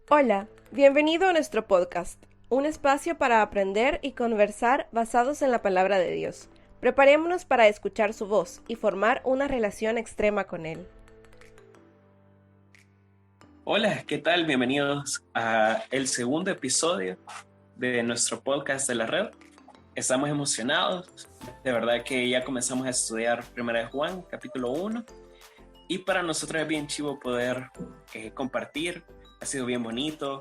Hola, bienvenido a nuestro podcast, un espacio para aprender y conversar basados en la palabra de Dios. Preparémonos para escuchar su voz y formar una relación extrema con Él. Hola, ¿qué tal? Bienvenidos a el segundo episodio de nuestro podcast de la red. Estamos emocionados, de verdad que ya comenzamos a estudiar Primera de Juan, capítulo 1, y para nosotros es bien chivo poder compartir, ha sido bien bonito.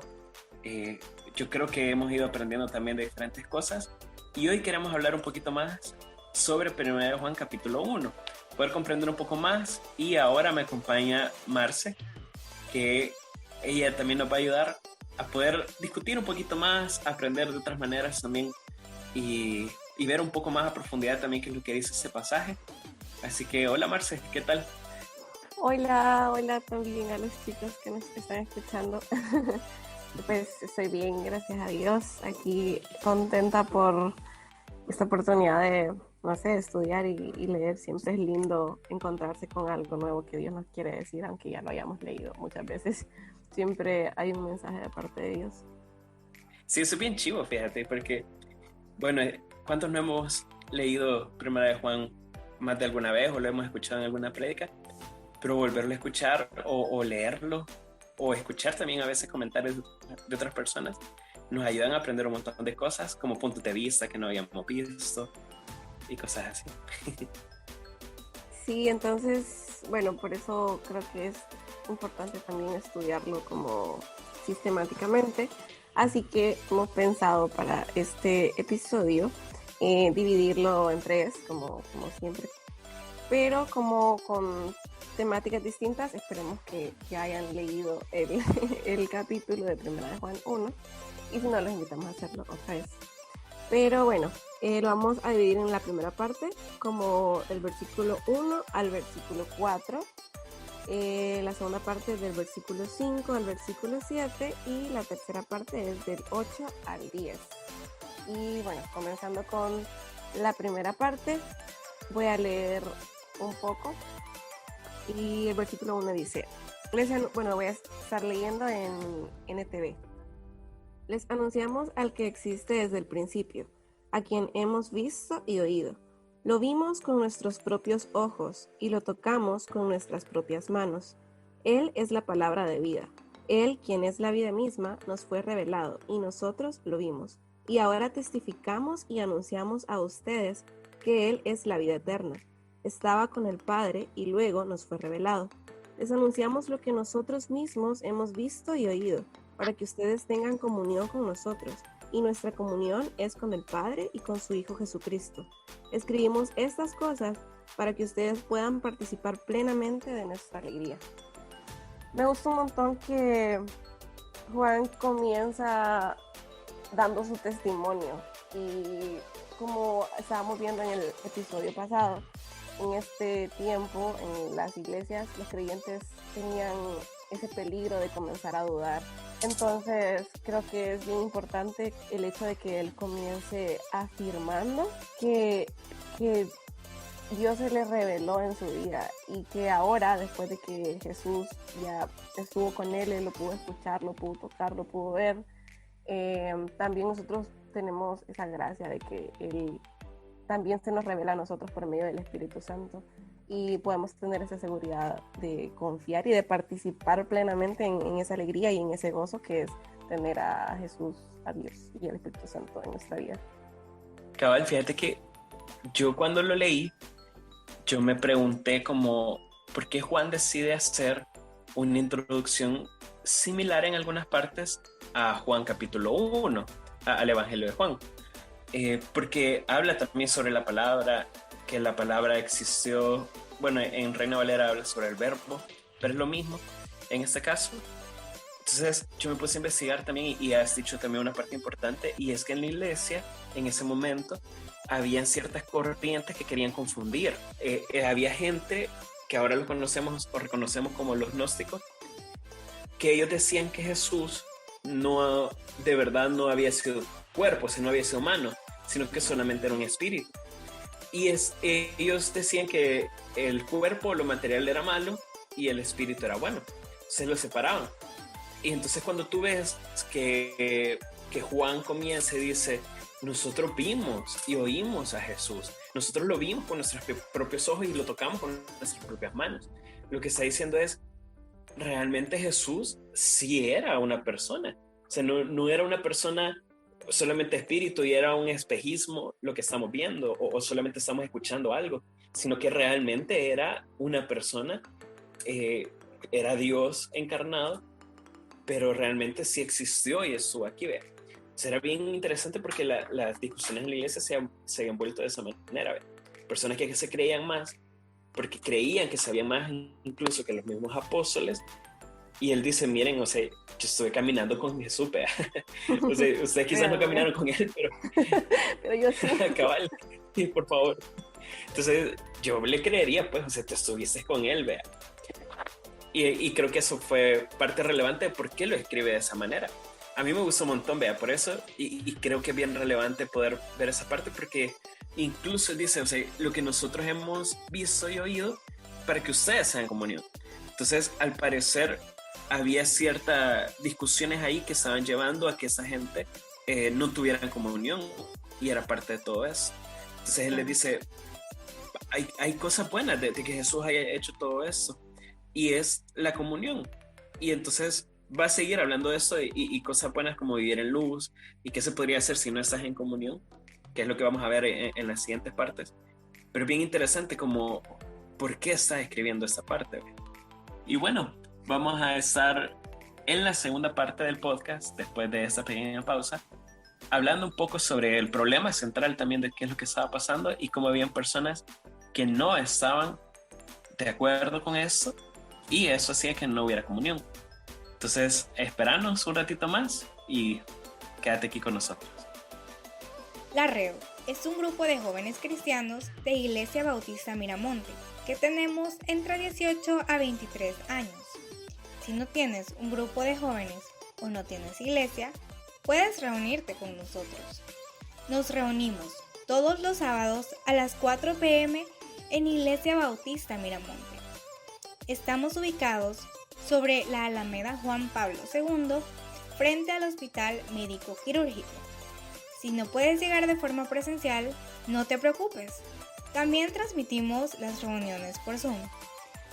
eh, yo creo que hemos ido aprendiendo también de diferentes cosas, y hoy queremos hablar un poquito más sobre Primera de Juan, capítulo 1, poder comprender un poco más, y ahora me acompaña Marce, que ella también nos va a ayudar a poder discutir un poquito más, aprender de otras maneras también y ver un poco más a profundidad también qué es lo que dice este pasaje. Así que hola Marce, ¿qué tal? Hola también a los chicos que nos están escuchando. Pues estoy bien, gracias a Dios. Aquí contenta por esta oportunidad de, no sé, estudiar y leer. Siempre es lindo encontrarse con algo nuevo que Dios nos quiere decir, aunque ya lo hayamos leído muchas veces. Siempre hay un mensaje de parte de Dios. Sí, eso es bien chivo, fíjate, porque, bueno, ¿cuántos no hemos leído Primera de Juan más de alguna vez o lo hemos escuchado en alguna prédica? Pero volverlo a escuchar o leerlo o escuchar también a veces comentarios de otras personas nos ayudan a aprender un montón de cosas como puntos de vista que no habíamos visto y cosas así. Sí, entonces, bueno, por eso creo que es importante también estudiarlo como sistemáticamente. Así que hemos pensado para este episodio dividirlo en tres, como siempre, pero como con temáticas distintas. Esperemos que hayan leído el, el capítulo de Primera de Juan 1 y si no, los invitamos a hacerlo otra vez. Pero bueno, lo vamos a dividir en la primera parte, como el versículo 1 al versículo 4, la segunda parte del versículo 5 al versículo 7 y la tercera parte es del 8 al 10. Y bueno, comenzando con la primera parte, voy a leer un poco. Y el versículo 1 dice, bueno, voy a estar leyendo en NTV. Les anunciamos al que existe desde el principio, a quien hemos visto y oído. Lo vimos con nuestros propios ojos y lo tocamos con nuestras propias manos. Él es la palabra de vida. Él, quien es la vida misma, nos fue revelado y nosotros lo vimos. Y ahora testificamos y anunciamos a ustedes que Él es la vida eterna. Estaba con el Padre y luego nos fue revelado. Les anunciamos lo que nosotros mismos hemos visto y oído, para que ustedes tengan comunión con nosotros, y nuestra comunión es con el Padre y con su Hijo Jesucristo. Escribimos estas cosas para que ustedes puedan participar plenamente de nuestra alegría. Me gusta un montón que Juan comienza dando su testimonio y como estábamos viendo en el episodio pasado, en este tiempo en las iglesias los creyentes tenían ese peligro de comenzar a dudar. Entonces creo que es bien importante el hecho de que él comience afirmando que Dios se le reveló en su vida y que ahora, después de que Jesús ya estuvo con él lo pudo escuchar, lo pudo tocar, lo pudo ver, también nosotros tenemos esa gracia de que Él también se nos revela a nosotros por medio del Espíritu Santo y podemos tener esa seguridad de confiar y de participar plenamente en esa alegría y en ese gozo que es tener a Jesús, a Dios y al Espíritu Santo en nuestra vida. Cabal, fíjate que yo cuando lo leí, yo me pregunté como, ¿por qué Juan decide hacer una introducción similar en algunas partes a Juan capítulo 1, al Evangelio de Juan? Porque habla también sobre la palabra, que la palabra existió, bueno, en Reina Valera habla sobre el verbo, pero es lo mismo en este caso. Entonces yo me puse a investigar también y has dicho también una parte importante, y es que en la iglesia, en ese momento, habían ciertas corrientes que querían confundir. Había gente que ahora lo conocemos o reconocemos como los gnósticos, que ellos decían que Jesús no, de verdad no había sido cuerpo, sino había sido humano, sino que solamente era un espíritu. Y ellos decían que el cuerpo, lo material era malo y el espíritu era bueno. Se lo separaban. Y entonces cuando tú ves que Juan comienza y dice, nosotros vimos y oímos a Jesús, nosotros lo vimos con nuestros propios ojos y lo tocamos con nuestras propias manos. Lo que está diciendo es, realmente Jesús sí era una persona. O sea, no era una persona solamente espíritu y era un espejismo lo que estamos viendo o solamente estamos escuchando algo, sino que realmente era una persona, era Dios encarnado, pero realmente sí existió y estuvo aquí. Ve. Será bien interesante porque las discusiones en la iglesia se han vuelto de esa manera. Ve. Personas que se creían más, porque creían que sabían más incluso que los mismos apóstoles. Y él dice, miren, o sea, yo estuve caminando con Jesús, vea. O sea, ustedes quizás no caminaron con él, pero yo sí. cabal, sí, por favor. Entonces, yo le creería, pues, o sea, te estuviste con él, vea. Y creo que eso fue parte relevante de por qué lo escribe de esa manera. A mí me gustó un montón, vea, por eso, y creo que es bien relevante poder ver esa parte, porque incluso él dice, o sea, lo que nosotros hemos visto y oído, para que ustedes sean comunión. Entonces, al parecer, había ciertas discusiones ahí que estaban llevando a que esa gente no tuvieran comunión, y era parte de todo eso. Entonces él les dice, hay cosas buenas de que Jesús haya hecho todo eso, y es la comunión. Y entonces va a seguir hablando de eso y cosas buenas como vivir en luz, y qué se podría hacer si no estás en comunión, que es lo que vamos a ver en las siguientes partes. Pero es bien interesante como, ¿por qué está escribiendo esta parte? Y bueno, vamos a estar en la segunda parte del podcast, después de esta pequeña pausa, hablando un poco sobre el problema central también de qué es lo que estaba pasando y cómo habían personas que no estaban de acuerdo con eso, y eso hacía que no hubiera comunión. Entonces, esperanos un ratito más y quédate aquí con nosotros. La REO es un grupo de jóvenes cristianos de Iglesia Bautista Miramonte que tenemos entre 18 a 23 años. Si no tienes un grupo de jóvenes o no tienes iglesia, puedes reunirte con nosotros. Nos reunimos todos los sábados a las 4 p.m. en Iglesia Bautista Miramonte. Estamos ubicados sobre la Alameda Juan Pablo II, frente al Hospital Médico Quirúrgico. Si no puedes llegar de forma presencial, no te preocupes. También transmitimos las reuniones por Zoom.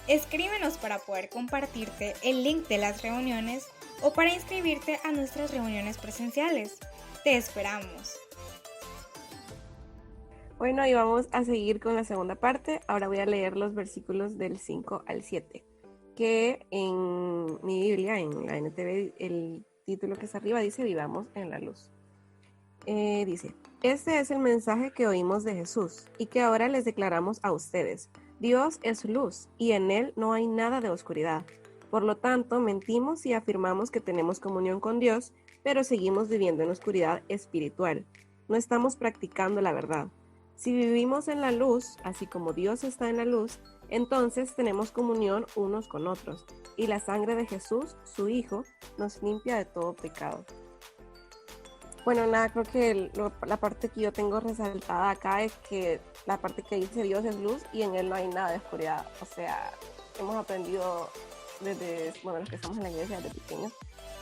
Escríbenos para poder compartirte el link de las reuniones o para inscribirte a nuestras reuniones presenciales. Te esperamos. Bueno, y vamos a seguir con la segunda parte. Ahora voy a leer los versículos del 5 al 7, que en mi Biblia, en la NTV, el título que está arriba dice Vivamos en la luz. Dice, este es el mensaje que oímos de Jesús y que ahora les declaramos a ustedes. Dios es luz y en Él no hay nada de oscuridad. Por lo tanto, mentimos y afirmamos que tenemos comunión con Dios, pero seguimos viviendo en oscuridad espiritual. No estamos practicando la verdad. Si vivimos en la luz, así como Dios está en la luz, entonces tenemos comunión unos con otros, y la sangre de Jesús, su Hijo, nos limpia de todo pecado. Bueno, nada, creo que la parte que yo tengo resaltada acá es que la parte que dice Dios es luz y en Él no hay nada de oscuridad. O sea, hemos aprendido desde, bueno, los que estamos en la iglesia desde pequeños,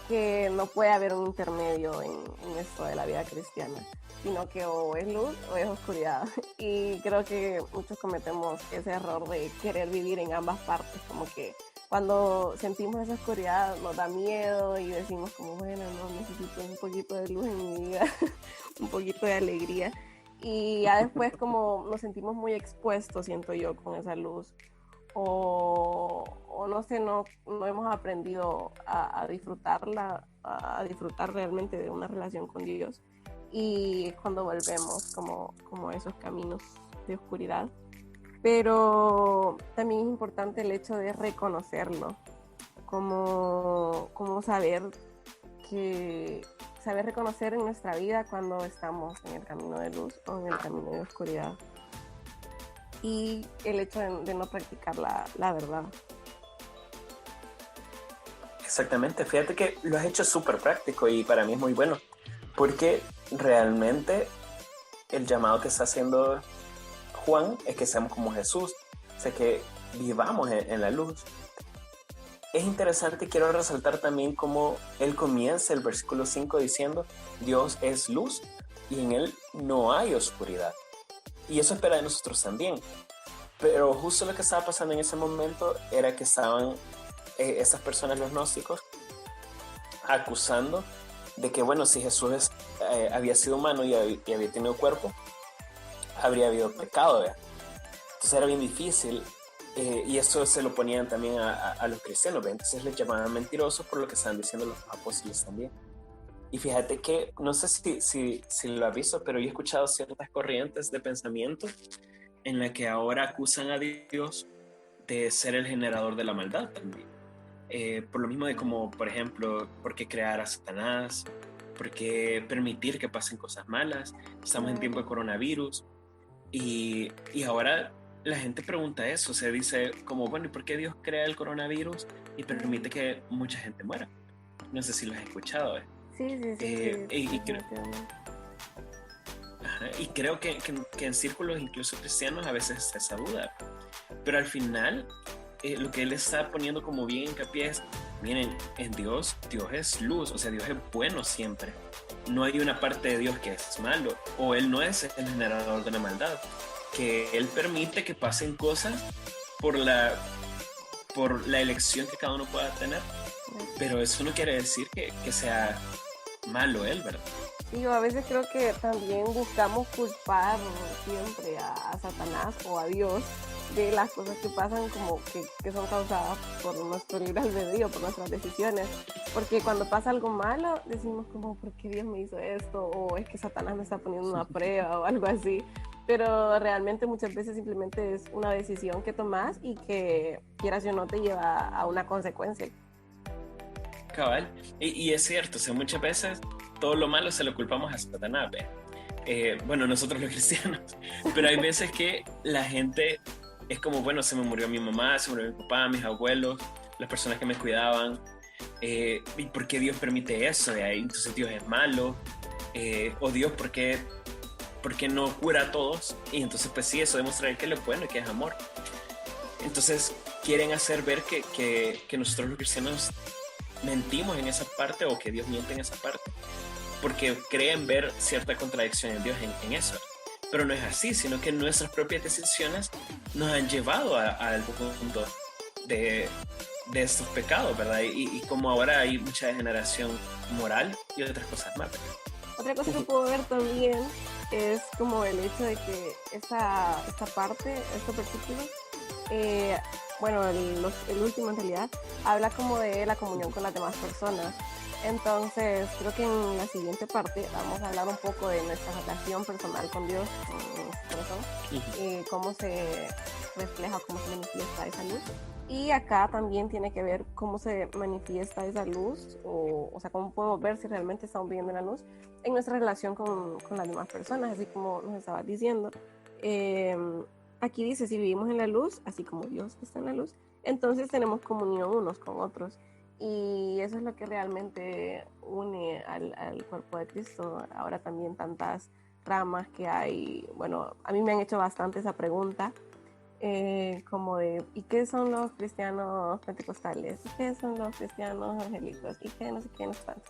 que no puede haber un intermedio en esto de la vida cristiana, sino que o es luz o es oscuridad. Y creo que muchos cometemos ese error de querer vivir en ambas partes, como que cuando sentimos esa oscuridad nos da miedo y decimos como, bueno, no, necesito un poquito de luz en mi vida, un poquito de alegría. Y ya después como nos sentimos muy expuestos, siento yo, con esa luz. O no sé, no hemos aprendido a disfrutarla, a disfrutar realmente de una relación con Dios. Y es cuando volvemos como a esos caminos de oscuridad. Pero también es importante el hecho de reconocerlo, como saber reconocer en nuestra vida cuando estamos en el camino de luz o en el camino de oscuridad. Y el hecho de no practicar la verdad. Exactamente, fíjate que lo has hecho súper práctico y para mí es muy bueno, porque realmente el llamado que está haciendo Juan es que seamos como Jesús, o sea, que vivamos en la luz. es interesante, quiero resaltar también cómo él comienza el versículo 5 diciendo, Dios es luz y en él no hay oscuridad. Y eso espera de nosotros también. Pero justo lo que estaba pasando en ese momento era que estaban esas personas, los gnósticos, acusando de que, bueno, si Jesús había sido humano y había tenido cuerpo, habría habido pecado, ¿verdad? Entonces era bien difícil. Y eso se lo ponían también a los cristianos, ¿ve? Entonces les llamaban mentirosos por lo que estaban diciendo los apóstoles también. Y fíjate que, no sé si lo has visto, pero yo he escuchado ciertas corrientes de pensamiento en la que ahora acusan a Dios de ser el generador de la maldad también. Por lo mismo de como, por ejemplo, ¿por qué crear a Satanás? ¿Por qué permitir que pasen cosas malas? Estamos en tiempo de coronavirus y ahora la gente pregunta eso, se dice como, bueno, ¿y por qué Dios crea el coronavirus y permite que mucha gente muera? No sé si lo has escuchado. Sí. Y creo que en círculos incluso cristianos a veces está esa duda. Pero al final, lo que él está poniendo como bien hincapié es, miren, en Dios es luz, o sea, Dios es bueno siempre. No hay una parte de Dios que es malo, o Él no es el generador de la maldad. Que Él permite que pasen cosas por la elección que cada uno pueda tener, pero eso no quiere decir que sea malo Él, ¿verdad? Y yo a veces creo que también buscamos culpar siempre a Satanás o a Dios de las cosas que pasan como que son causadas por nuestro libre albedrío, por nuestras decisiones. Porque cuando pasa algo malo, decimos como, ¿por qué Dios me hizo esto? O es que Satanás me está poniendo una prueba o algo así. Pero realmente muchas veces simplemente es una decisión que tomas y que, quieras o no, te lleva a una consecuencia. Cabal. Y es cierto, o sea, muchas veces todo lo malo se lo culpamos a Satanás, bueno, nosotros los cristianos, pero hay veces que la gente es como, bueno, se me murió mi mamá, se murió mi papá, mis abuelos, las personas que me cuidaban, ¿y por qué Dios permite eso? Entonces Dios es malo, o Dios, ¿por qué no cura a todos? Y entonces pues sí, eso demuestra que Él es bueno y que es amor. Entonces quieren hacer ver que nosotros los cristianos mentimos en esa parte, o que Dios miente en esa parte, porque creen ver cierta contradicción en Dios en eso. Pero no es así, sino que nuestras propias decisiones nos han llevado al punto de estos pecados, ¿verdad? Y como ahora hay mucha degeneración moral y otras cosas más, ¿verdad? Otra cosa que puedo ver también es como el hecho de que esta parte, estos versículos, bueno, el último en realidad, habla como de la comunión con las demás personas. Entonces, creo que en la siguiente parte vamos a hablar un poco de nuestra relación personal con Dios, con nuestro corazón, cómo se refleja, cómo se manifiesta esa luz. Y acá también tiene que ver cómo se manifiesta esa luz, o sea, cómo podemos ver si realmente estamos viviendo la luz en nuestra relación con las demás personas, así como nos estabas diciendo. Aquí dice, si vivimos en la luz, así como Dios está en la luz, entonces tenemos comunión unos con otros. Y eso es lo que realmente une al cuerpo de Cristo. Ahora también tantas ramas que hay. Bueno, a mí me han hecho bastante esa pregunta, como de, ¿y qué son los cristianos pentecostales? ¿Y qué son los cristianos angélicos? ¿Y qué no sé qué, no sé tanto?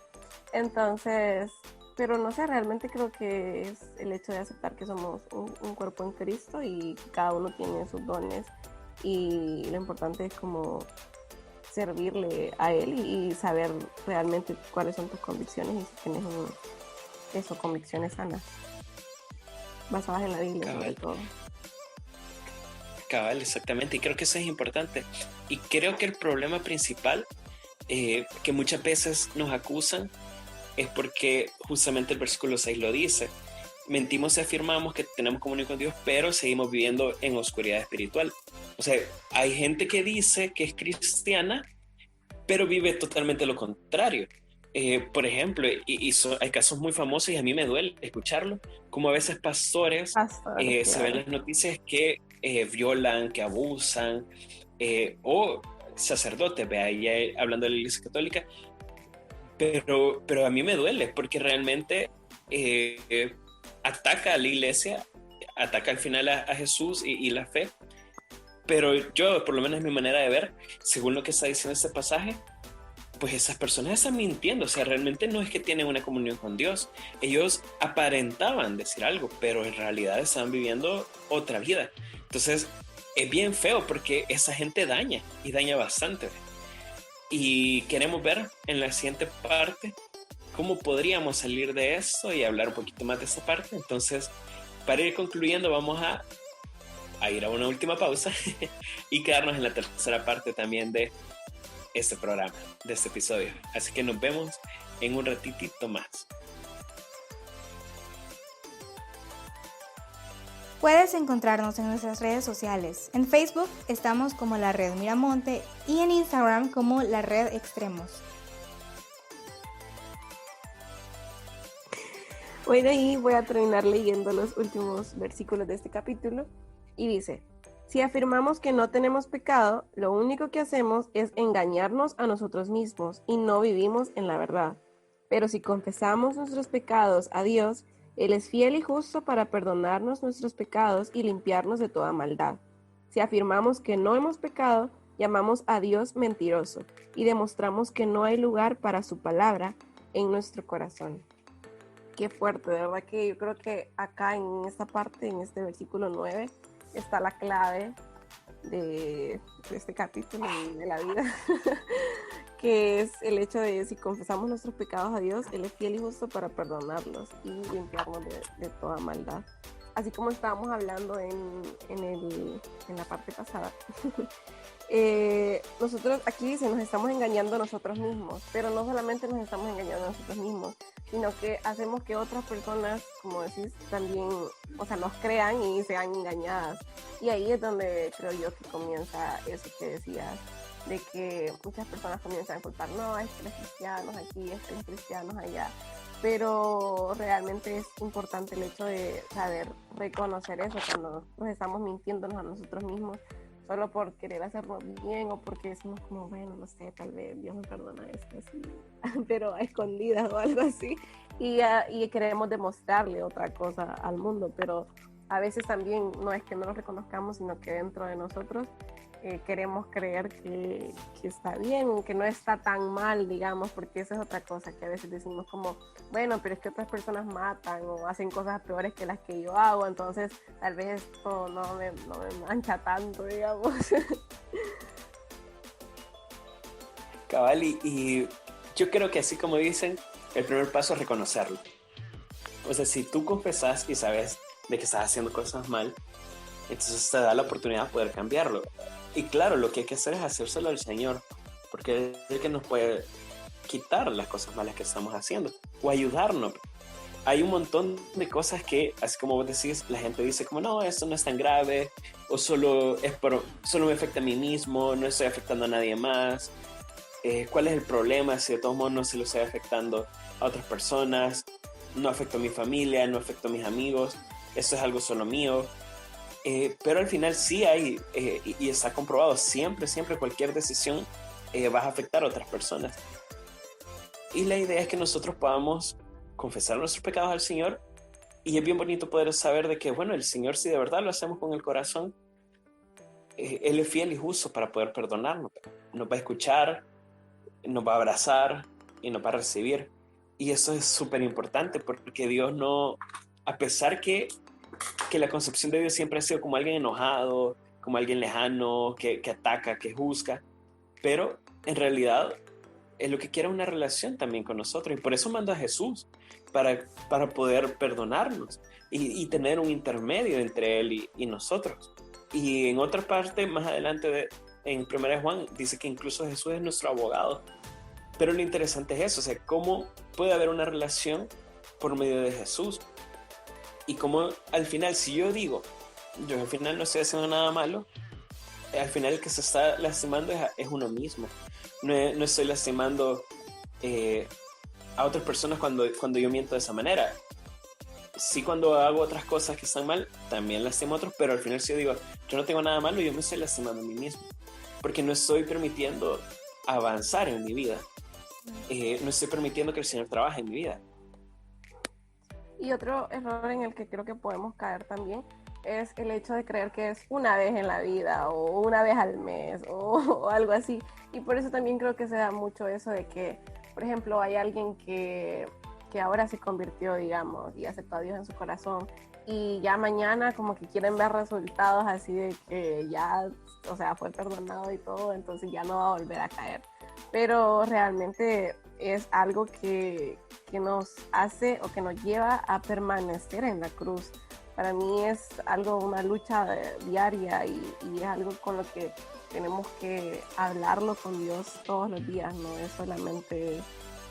Entonces, pero no sé, realmente creo que es el hecho de aceptar que somos un cuerpo en Cristo y cada uno tiene sus dones, y lo importante es como servirle a Él y saber realmente cuáles son tus convicciones, y si tienes convicciones sanas, basadas en la Biblia. Cabal. Sobre todo. Cabal, exactamente, y creo que eso es importante. Y creo que el problema principal que muchas veces nos acusan es porque justamente el versículo 6 lo dice. Mentimos y afirmamos que tenemos comunión con Dios, pero seguimos viviendo en oscuridad espiritual. O sea, hay gente que dice que es cristiana, pero vive totalmente lo contrario. Por ejemplo, hay casos muy famosos y a mí me duele escucharlo, como a veces pastores se ven en las noticias que violan, que abusan, o sacerdotes, hablando de la Iglesia Católica, pero a mí me duele porque realmente ataca a la Iglesia, ataca al final a Jesús y la fe, Pero yo, por lo menos mi manera de ver, según lo que está diciendo este pasaje, pues esas personas están mintiendo. O sea, realmente no es que tienen una comunión con Dios. Ellos aparentaban decir algo, pero en realidad estaban viviendo otra vida. Entonces, es bien feo porque esa gente daña y daña bastante. Y queremos ver en la siguiente parte cómo podríamos salir de esto y hablar un poquito más de esta parte. Entonces, para ir concluyendo, vamos a ir a una última pausa y quedarnos en la tercera parte también de este programa, de este episodio. Así que nos vemos en un ratitito más. Puedes encontrarnos en nuestras redes sociales. En Facebook estamos como La Red Miramonte y en Instagram como La Red Extremos. Bueno, y voy a terminar leyendo los últimos versículos de este capítulo. Y dice: si afirmamos que no tenemos pecado, lo único que hacemos es engañarnos a nosotros mismos y no vivimos en la verdad. Pero si confesamos nuestros pecados a Dios, Él es fiel y justo para perdonarnos nuestros pecados y limpiarnos de toda maldad. Si afirmamos que no hemos pecado, llamamos a Dios mentiroso y demostramos que no hay lugar para su palabra en nuestro corazón. Qué fuerte, de verdad que yo creo que acá en esta parte, en este versículo 9, está la clave de este capítulo y de la vida, que es el hecho de si confesamos nuestros pecados a Dios, Él es fiel y justo para perdonarlos y limpiarnos de toda maldad. Así como estábamos hablando en la parte pasada, nosotros aquí dice, nos estamos engañando a nosotros mismos, pero no solamente nos estamos engañando a nosotros mismos, sino que hacemos que otras personas, como decís, también, o sea, nos crean y sean engañadas. Y ahí es donde creo yo que comienza eso que decías, de que muchas personas comienzan a culpar, no, es que los cristianos aquí, es que los cristianos allá. Pero realmente es importante el hecho de saber reconocer eso cuando nos estamos mintiéndonos a nosotros mismos solo por querer hacerlo bien o porque decimos como, bueno, no sé, tal vez Dios me perdona esto así, pero a escondidas o algo así, y queremos demostrarle otra cosa al mundo, pero a veces también no es que no lo reconozcamos, sino que dentro de nosotros queremos creer que está bien, que no está tan mal, digamos, porque esa es otra cosa que a veces decimos como, bueno, pero es que otras personas matan o hacen cosas peores que las que yo hago, entonces tal vez esto no me mancha tanto, digamos. Cabal, y yo creo que así como dicen, el primer paso es reconocerlo. O sea, si tú confesas y sabes de que estás haciendo cosas mal, entonces te da la oportunidad de poder cambiarlo. Y claro, lo que hay que hacer es hacérselo al Señor, porque es el que nos puede quitar las cosas malas que estamos haciendo o ayudarnos. Hay un montón de cosas que, así como vos decís, la gente dice como, no, esto no es tan grave, o solo me afecta a mí mismo, no estoy afectando a nadie más. ¿Cuál es el problema si de todos modos no se lo estoy afectando a otras personas? No afecto a mi familia, no afecto a mis amigos, esto es algo solo mío. Pero al final sí hay, y está comprobado, siempre cualquier decisión va a afectar a otras personas. Y la idea es que nosotros podamos confesar nuestros pecados al Señor, y es bien bonito poder saber de que, bueno, el Señor, si de verdad lo hacemos con el corazón, Él es fiel y justo para poder perdonarnos. Nos va a escuchar, nos va a abrazar y nos va a recibir. Y eso es súper importante porque Dios no, a pesar que la concepción de Dios siempre ha sido como alguien enojado, como alguien lejano, que ataca, que juzga, pero en realidad es lo que quiere una relación también con nosotros, y por eso mandó a Jesús, para poder perdonarnos y tener un intermedio entre Él y nosotros. Y en otra parte, más adelante en 1 Juan, dice que incluso Jesús es nuestro abogado. Pero lo interesante es eso, o sea, cómo puede haber una relación por medio de Jesús. Y como al final, si yo digo, yo al final no estoy haciendo nada malo, al final el que se está lastimando es uno mismo. No estoy lastimando a otras personas cuando yo miento de esa manera. Sí, cuando hago otras cosas que están mal, también lastimo a otros, pero al final si yo digo, yo no tengo nada malo, yo me estoy lastimando a mí mismo. Porque no estoy permitiendo avanzar en mi vida. No estoy permitiendo que el Señor trabaje en mi vida. Y otro error en el que creo que podemos caer también es el hecho de creer que es una vez en la vida o una vez al mes o algo así. Y por eso también creo que se da mucho eso de que, por ejemplo, hay alguien que ahora se convirtió, digamos, y aceptó a Dios en su corazón y ya mañana como que quieren ver resultados así de que ya, o sea, fue perdonado y todo, entonces ya no va a volver a caer. Pero realmente es algo que nos hace o que nos lleva a permanecer en la cruz. Para mí es algo, una lucha diaria y es algo con lo que tenemos que hablarlo con Dios todos los días, no es solamente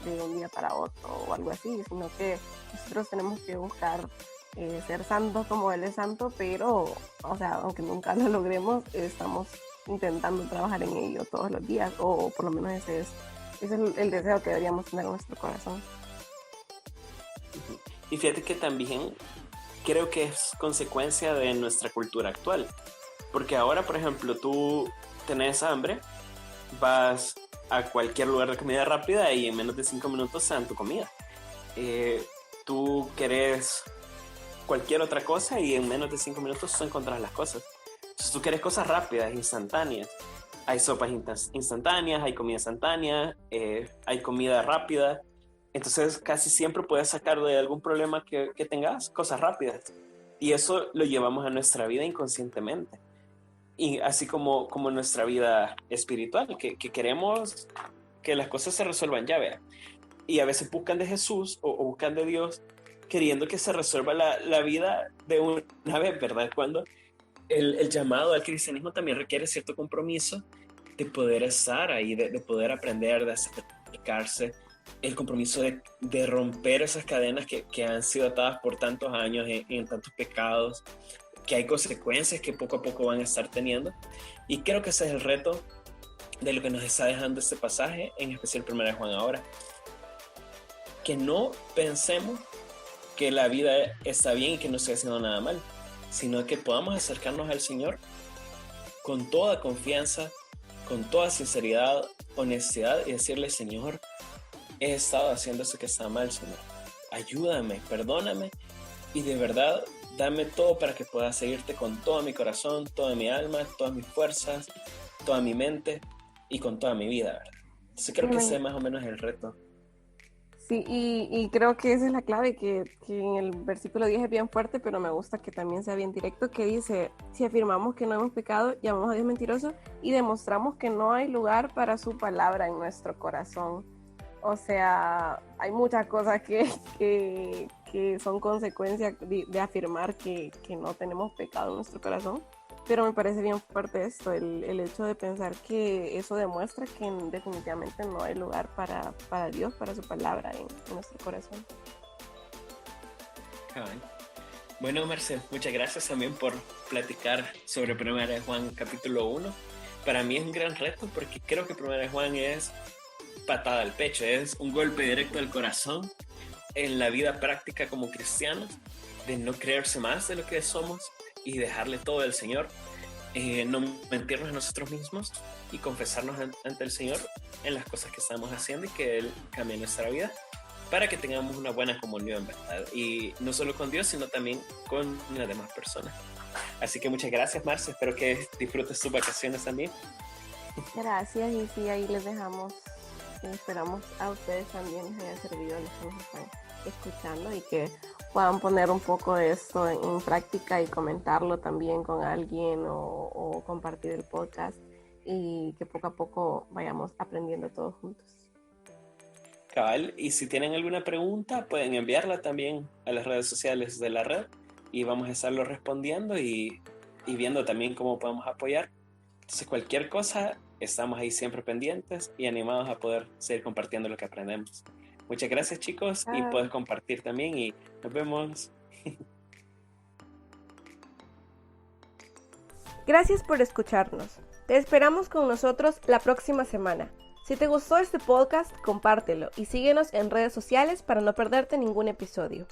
de un día para otro o algo así, sino que nosotros tenemos que buscar ser santos como Él es santo, pero, o sea, aunque nunca lo logremos, estamos intentando trabajar en ello todos los días, o por lo menos ese es el deseo que deberíamos tener en nuestro corazón. Y fíjate que también creo que es consecuencia de nuestra cultura actual, porque ahora, por ejemplo, tú tenés hambre, vas a cualquier lugar de comida rápida y en menos de 5 minutos se dan tu comida. Tú querés cualquier otra cosa y en menos de 5 minutos tú encontrás las cosas. Entonces tú querés cosas rápidas, instantáneas. Hay sopas instantáneas, hay comida instantánea, hay comida rápida. Entonces casi siempre puedes sacar de algún problema que tengas cosas rápidas. Y eso lo llevamos a nuestra vida inconscientemente. Y así como nuestra vida espiritual, que queremos que las cosas se resuelvan ya, vea. Y a veces buscan de Jesús o buscan de Dios queriendo que se resuelva la vida de una vez, ¿verdad? Cuando el llamado al cristianismo también requiere cierto compromiso de poder estar ahí, de poder aprender, de acercarse, el compromiso de romper esas cadenas que han sido atadas por tantos años en tantos pecados, que hay consecuencias que poco a poco van a estar teniendo. Y creo que ese es el reto de lo que nos está dejando este pasaje, en especial 1 Juan ahora. Que no pensemos que la vida está bien y que no estoy haciendo nada mal, sino que podamos acercarnos al Señor con toda confianza, con toda sinceridad, honestidad y decirle: Señor, he estado haciendo eso que está mal, Señor. Ayúdame, perdóname y de verdad dame todo para que pueda seguirte con todo mi corazón, toda mi alma, todas mis fuerzas, toda mi mente y con toda mi vida, ¿verdad? Entonces creo que ese es más o menos el reto. Sí, y creo que esa es la clave, que en el versículo 10 es bien fuerte, pero me gusta que también sea bien directo, que dice: si afirmamos que no hemos pecado, llamamos a Dios mentiroso y demostramos que no hay lugar para su palabra en nuestro corazón. O sea, hay muchas cosas que son consecuencias de afirmar que no tenemos pecado en nuestro corazón, pero me parece bien fuerte esto, el hecho de pensar que eso demuestra que definitivamente no hay lugar para Dios, para su palabra en nuestro corazón. Bueno, Marcel, muchas gracias también por platicar sobre 1 Juan capítulo 1. Para mí es un gran reto porque creo que 1 Juan es patada al pecho, es un golpe directo al corazón en la vida práctica como cristianos, de no creerse más de lo que somos y dejarle todo al Señor, no mentirnos a nosotros mismos y confesarnos ante el Señor en las cosas que estamos haciendo y que Él cambie nuestra vida para que tengamos una buena comunión, ¿verdad? Y no solo con Dios, sino también con las demás personas. Así que muchas gracias, Marce, espero que disfrutes tus vacaciones también. Gracias, y sí, ahí les dejamos. Esperamos a ustedes también les haya servido a los que nos están escuchando y que puedan poner un poco de esto en práctica y comentarlo también con alguien o compartir el podcast, y que poco a poco vayamos aprendiendo todos juntos. Cabal, y si tienen alguna pregunta pueden enviarla también a las redes sociales de la red y vamos a estarlo respondiendo y viendo también cómo podemos apoyar. Entonces cualquier cosa, estamos ahí siempre pendientes y animados a poder seguir compartiendo lo que aprendemos. Muchas gracias, chicos, y puedes compartir también y nos vemos. Gracias por escucharnos. Te esperamos con nosotros la próxima semana. Si te gustó este podcast, compártelo y síguenos en redes sociales para no perderte ningún episodio.